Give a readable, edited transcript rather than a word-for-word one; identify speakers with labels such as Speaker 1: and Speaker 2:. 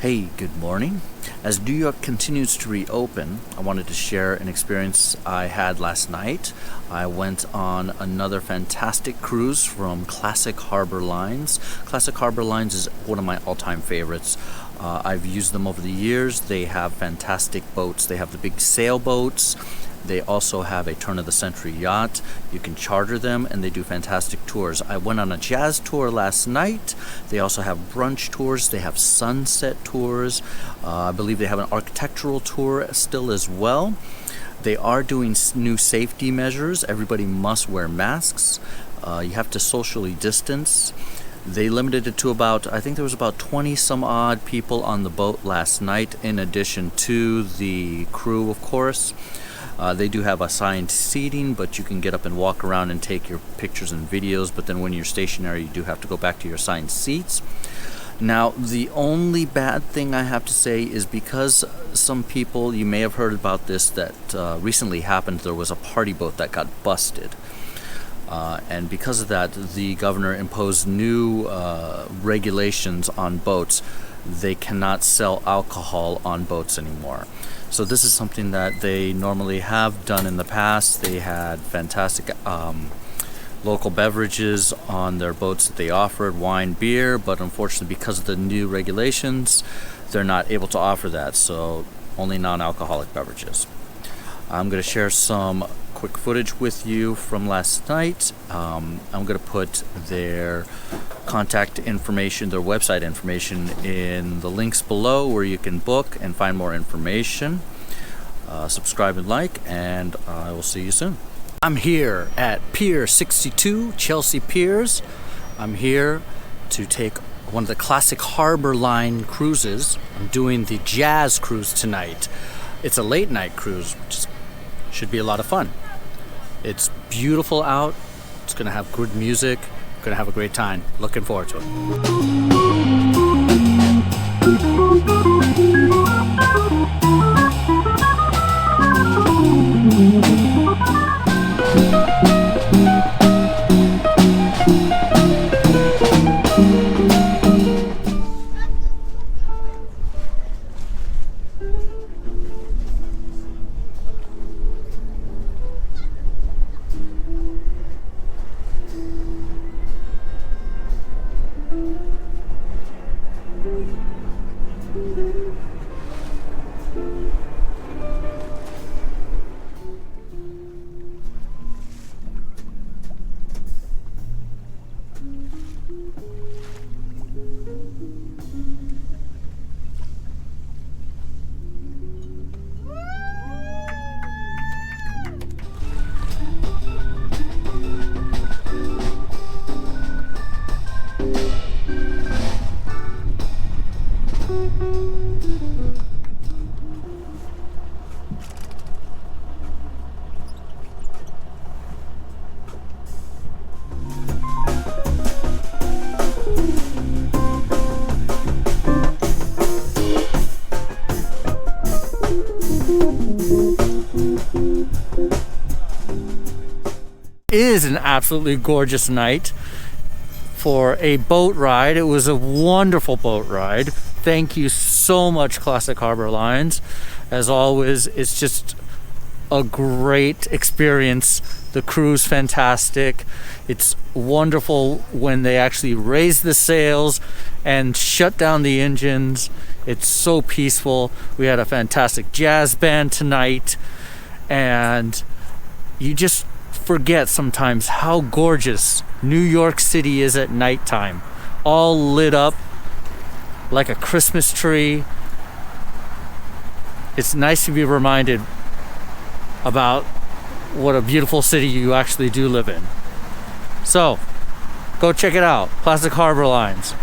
Speaker 1: Hey, good morning. As New York continues to reopen, I wanted to share an experience I had last night. I went on another fantastic cruise from Classic Harbor Lines. Classic Harbor Lines is one of my all-time favorites. I've used them over the years. They have fantastic boats. They have the big sailboats. They also have a turn-of-the-century yacht. You can charter them, and they do fantastic tours. I went on a jazz tour last night. They also have brunch tours. They have sunset tours. I believe they have an architectural tour still as well. They are doing new safety measures. Everybody must wear masks. You have to socially distance. They limited it to I think there was about 20 some odd people on the boat last night, in addition to the crew, of course. They do have assigned seating, but you can get up and walk around and take your pictures and videos. But then when you're stationary, you do have to go back to your assigned seats. Now, the only bad thing I have to say is because some people, you may have heard about this, that recently happened. There was a party boat that got busted. And because of that, the governor imposed new regulations on boats. They cannot sell alcohol on boats anymore. So this is something that they normally have done in the past. They had fantastic local beverages on their boats that they offered, wine, beer, but unfortunately because of the new regulations, they're not able to offer that, so only non-alcoholic beverages. I'm going to share some quick footage with you from last night. I'm going to put their contact information, their website information, in the links below where you can book and find more information. Subscribe and like, and I will see you soon. I'm here at Pier 62, Chelsea Piers. I'm here to take one of the Classic Harbor Line cruises. I'm doing the Jazz Cruise tonight. It's a late night cruise, which should be a lot of fun. It's beautiful out. It's going to have good music. Going to have a great time. Looking forward to it. It is an absolutely gorgeous night for a boat ride. It was a wonderful boat ride. Thank you so much, Classic Harbor Lines. As always, it's just a great experience. The crew's fantastic. It's wonderful when they actually raise the sails and shut down the engines. It's so peaceful. We had a fantastic jazz band tonight, and you just forget sometimes how gorgeous New York City is at nighttime, all lit up like a Christmas tree. It's nice to be reminded about what a beautiful city you actually do live in. So go check it out, Classic Harbor Lines.